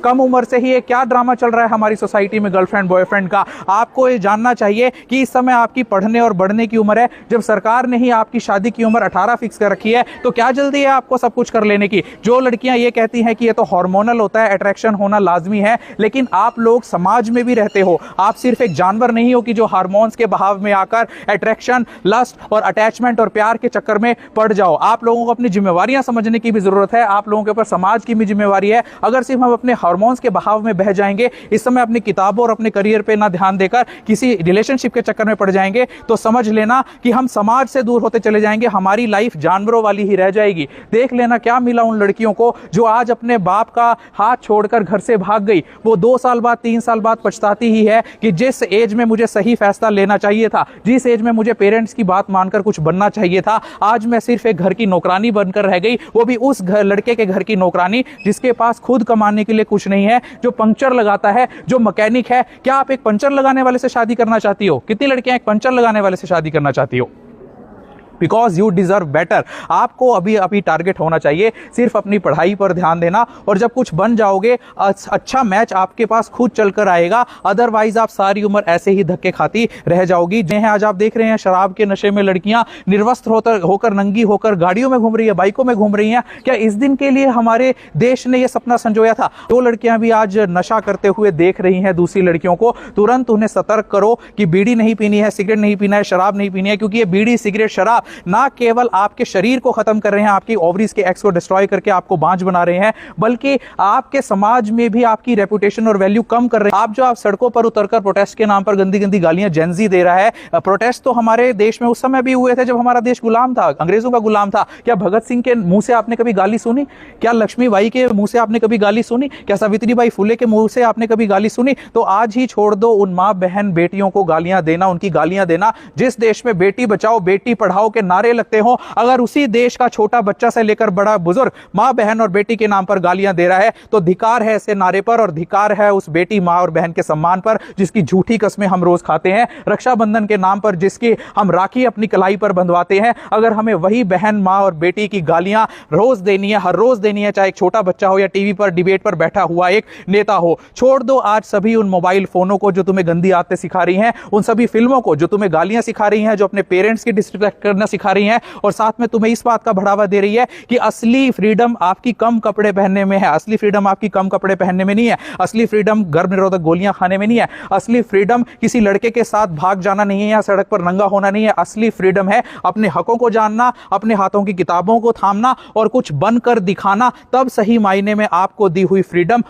कम उम्र से ही ये क्या ड्रामा चल रहा है हमारी सोसाइटी में गर्लफ्रेंड बॉयफ्रेंड का। आपको ये जानना चाहिए कि इस समय आपकी पढ़ने और बढ़ने की उम्र है। जब सरकार ने ही आपकी शादी की उम्र 18 फिक्स कर रखी है तो क्या जल्दी है आपको सब कुछ कर लेने की। जो लड़कियां ये कहती हैं कि ये तो हार्मोनल होता है, अट्रैक्शन होना लाजमी है, लेकिन आप लोग समाज में भी रहते हो। आप सिर्फ एक जानवर नहीं हो कि जो हार्मोन्स के बहाव में आकर अट्रैक्शन, लस्ट और अटैचमेंट और प्यार के चक्कर में पड़ जाओ। आप लोगों को अपनी जिम्मेवारियां समझने की भी जरूरत है। आप लोगों के ऊपर समाज की भी जिम्मेवारी है। अगर सिर्फ हम अपने हार्मोन्स के बहाव में बह जाएंगे, इस समय अपनी किताबों और अपने करियर पे ना ध्यान देकर किसी रिलेशनशिप के चक्कर में पड़ जाएंगे, तो समझ लेना कि हम समाज से दूर होते चले जाएंगे। हमारी लाइफ जानवरों वाली ही रह जाएगी। देख लेना क्या मिला उन लड़कियों को जो आज अपने बाप का हाथ छोड़कर घर से भाग गई। वो 2 साल बाद 3 साल बाद पछताती ही है कि जिस एज में मुझे सही फैसला लेना चाहिए था, जिस एज में मुझे पेरेंट्स की बात मानकर कुछ बनना चाहिए था, आज मैं सिर्फ एक घर की नौकरानी बनकर रह गई। वो भी उस लड़के के घर की नौकरानी जिसके पास खुद कमाने के लिए कुछ नहीं है, जो पंक्चर लगाता है, जो मैकेनिक है। क्या आप एक पंचर लगाने वाले से शादी करना चाहती हो? कितनी लड़कियां एक पंचर लगाने वाले से शादी करना चाहती हो? Because you deserve better. आपको अभी टारगेट होना चाहिए सिर्फ अपनी पढ़ाई पर ध्यान देना, और जब कुछ बन जाओगे अच्छा मैच आपके पास खुद चलकर आएगा। अदरवाइज आप सारी उम्र ऐसे ही धक्के खाती रह जाओगी। जिन्हें आज आप देख रहे हैं शराब के नशे में लड़कियां निर्वस्त्र होकर नंगी होकर गाड़ियों में घूम रही है, बाइकों में घूम रही हैं। क्या इस दिन के लिए हमारे देश ने यह सपना संजोया था? तो लड़कियां भी आज नशा करते हुए देख रही हैं दूसरी लड़कियों को। तुरंत उन्हें सतर्क करो कि बीड़ी नहीं पीनी है, सिगरेट नहीं पीना है, शराब नहीं पीनी है, क्योंकि ये बीड़ी सिगरेट शराब ना केवल आपके शरीर को खत्म कर रहे हैं, आपकी ओवरीज के एक्स को डिस्ट्रॉय करके आपको बांझ बना रहे हैं, बल्कि आपके समाज में भी आपकी रेपुटेशन और वैल्यू कम कर रहे हैं। आप सड़कों पर उतरकर प्रोटेस्ट के नाम पर गंदी गंदी गालियां जेनजी दे रहा है। प्रोटेस्ट तो हमारे देश में उस समय भी हुए थे जब हमारा देश गुलाम था, अंग्रेजों का गुलाम था। क्या भगत सिंह के मुंह से आपने कभी गाली सुनी? क्या लक्ष्मीबाई के मुंह से आपने कभी गाली सुनी? क्या सावित्रीबाई फुले के मुंह से आपने कभी गाली सुनी? तो आज ही छोड़ दो उन मां बहन बेटियों को गालियां देना, उनकी गालियां देना। जिस देश में बेटी बचाओ बेटी पढ़ाओ के नारे लगते हो, अगर उसी देश का छोटा बच्चा से लेकर बड़ा बुजुर्ग मां बहन और बेटी के नाम पर गालियां दे रहा है, तो धिकार है ऐसे नारे पर, और धिकार है उस बेटी मां और बहन के सम्मान पर जिसकी झूठी कस्में हम रोज खाते हैं। रक्षाबंधन के नाम पर जिसकी हम राखी अपनी कलाई पर बंधवाते हैं, अगर हमें वही बहन मां और बेटी की गालियां रोज देनी है, हर रोज देनी है, चाहे एक छोटा बच्चा हो या टीवी पर डिबेट पर बैठा हुआ एक नेता हो। छोड़ दो आज सभी उन मोबाइल फोनों को जो तुम्हें गंदी आदतें सिखा रही हैं, उन सभी फिल्मों को जो तुम्हें गालियां सिखा रही हैं, जो अपने पेरेंट्स की डिसरिस्पेक्ट करना सिखा रही हैं, और साथ में तुम्हें इस बात का बढ़ावा दे रही है कि असली फ्रीडम आपकी कम कपड़े पहनने में है। असली फ्रीडम आपकी कम कपड़े पहनने में नहीं है। असली फ्रीडम गर्भ निरोधक गोलियां खाने में नहीं है। असली फ्रीडम किसी लड़के के साथ भाग जाना नहीं है या सड़क पर नंगा होना नहीं है। असली फ्रीडम है अपने हकों को जानना, अपने हाथों की किताबों को थामना और कुछ बनकर दिखाना। तब सही मायने में आपको दी हुई फ्रीडम